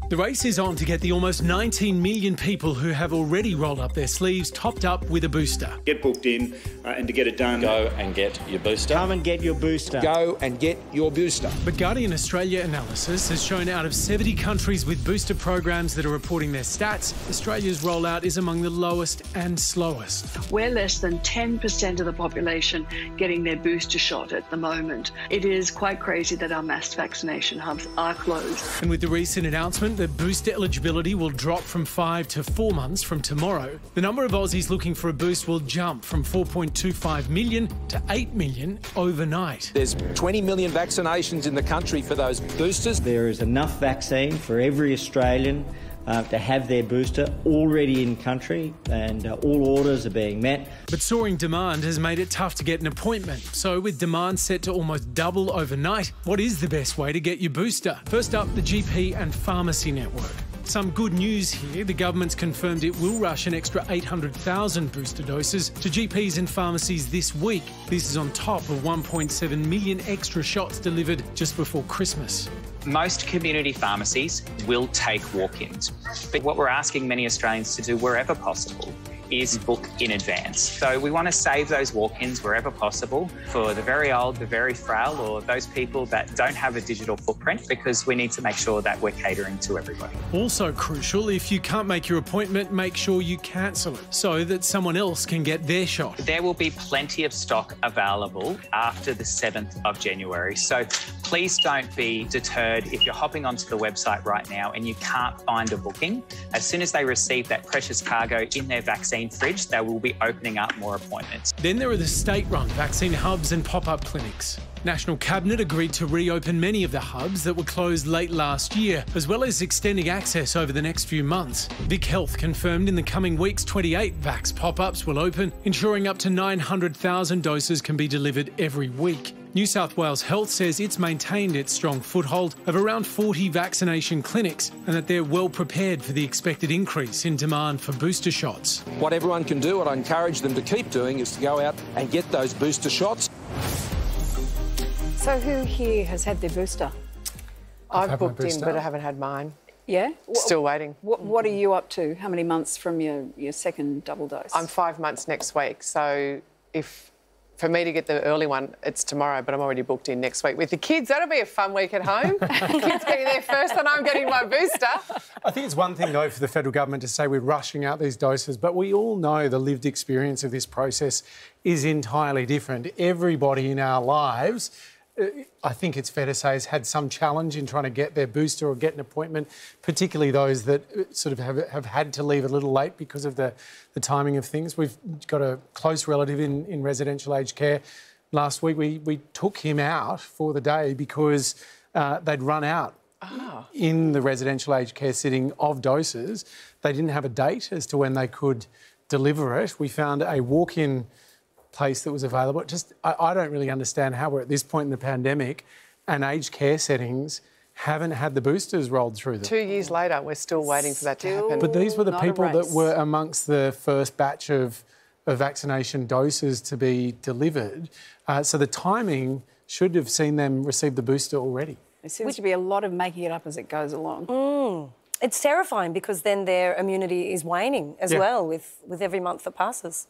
The race is on to get the almost 19 million people who have already rolled up their sleeves topped up with a booster. Get booked in and to get it done. Go and get your booster. Come and get your booster. Go and get your booster. But Guardian Australia analysis has shown out of 70 countries with booster programs that are reporting their stats, Australia's rollout is among the lowest and slowest. We're less than 10% of the population getting their booster shot at the moment. It is quite crazy that our mass vaccination hubs are closed. And with the recent announcement that booster eligibility will drop from 5 to 4 months from tomorrow, the number of Aussies looking for a boost will jump from 4.25 million to 8 million overnight. There's 20 million vaccinations in the country for those boosters. There is enough vaccine for every Australian to have their booster already in country, and all orders are being met. But soaring demand has made it tough to get an appointment. So with demand set to almost double overnight, what is the best way to get your booster? First up, the GP and pharmacy network. Some good news here. The government's confirmed it will rush an extra 800,000 booster doses to GPs and pharmacies this week. This is on top of 1.7 million extra shots delivered just before Christmas. Most community pharmacies will take walk-ins, but what we're asking many Australians to do wherever possible is book in advance. So we want to save those walk-ins wherever possible for the very old, the very frail, or those people that don't have a digital footprint, because we need to make sure that we're catering to everybody. Also crucial, if you can't make your appointment, make sure you cancel it so that someone else can get their shot. There will be plenty of stock available after the 7th of January. So please don't be deterred if you're hopping onto the website right now and you can't find a booking. As soon as they receive that precious cargo in their vaccine fridge, they will be opening up more appointments. Then there are the state-run vaccine hubs and pop-up clinics. National Cabinet agreed to reopen many of the hubs that were closed late last year, as well as extending access over the next few months. Vic Health confirmed in the coming weeks 28 Vax pop-ups will open, ensuring up to 900,000 doses can be delivered every week. New South Wales Health says it's maintained its strong foothold of around 40 vaccination clinics and that they're well prepared for the expected increase in demand for booster shots. What everyone can do, what I encourage them to keep doing, is to go out and get those booster shots. So who here has had their booster? I've booked in, but I haven't had mine. Yeah? Still waiting. What are you up to? How many months from your second double dose? I'm 5 months next week, so for me to get the early one, it's tomorrow, but I'm already booked in next week with the kids. That'll be a fun week at home. Kids getting there first and I'm getting my booster. I think it's one thing, though, for the federal government to say we're rushing out these doses, but we all know the lived experience of this process is entirely different. Everybody in our lives, I think it's fair to say, has had some challenge in trying to get their booster or get an appointment, particularly those that sort of have had to leave a little late because of the timing of things. We've got a close relative in residential aged care. Last week we took him out for the day because they'd run out in the residential aged care sitting of doses. They didn't have a date as to when they could deliver it. We found a walk-in place that was available. I don't really understand how we're at this point in the pandemic and aged care settings haven't had the boosters rolled through them. 2 years later, we're still waiting for that to happen. But these were the people that were amongst the first batch of vaccination doses to be delivered. So the timing should have seen them receive the booster already. There seems to be a lot of making it up as it goes along. It's terrifying because then their immunity is waning as well with every month that passes.